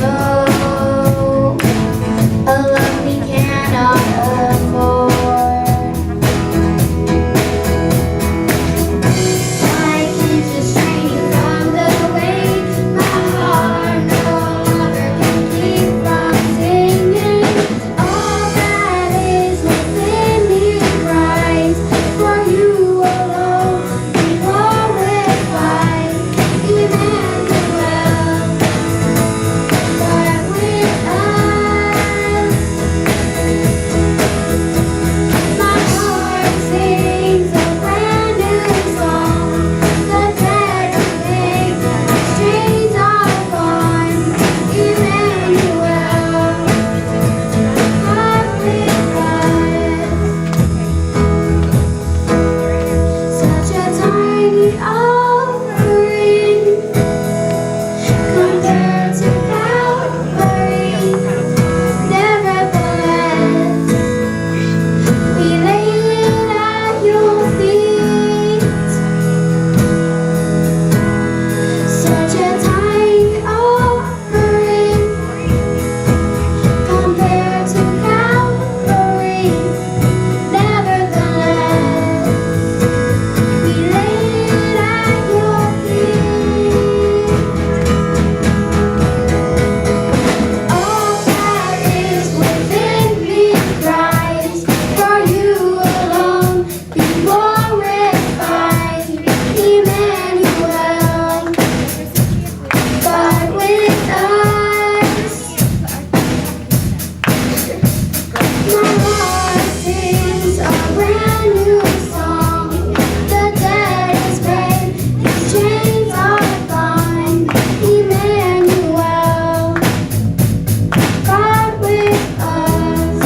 know a love we cannot afford. Why keep distracting from the way my heart no longer can keep from singing? All that is within me cries for you alone. We glorify Emmanuel, God with us. My heart sings a brand new song. The dead are made, the chains are gone. Emmanuel, God with us. Such a tiny offering compared to Calvary. Nevertheless, we lay it at your feet. Such a tiny offering compared to Calvary. Nevertheless, we lay it at your feet. All that is within me cries for you alone. Be glorified, Emmanuel, God with us. My heart sings a brand new song. The dead is paid, the chains are gone. Emmanuel, God with us.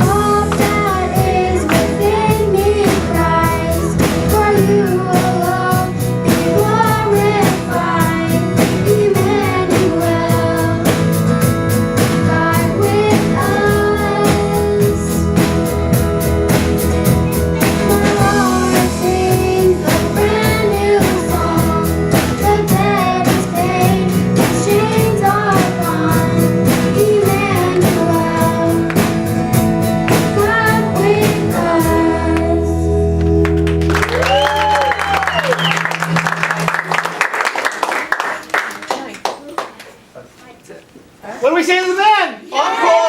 All that is within me cries for you alone. Be glorified, Emmanuel, God with us. My heart sings a brand new song. The dead is paid, the chains are gone. Emmanuel, God with us. What do we say to the band? Encore!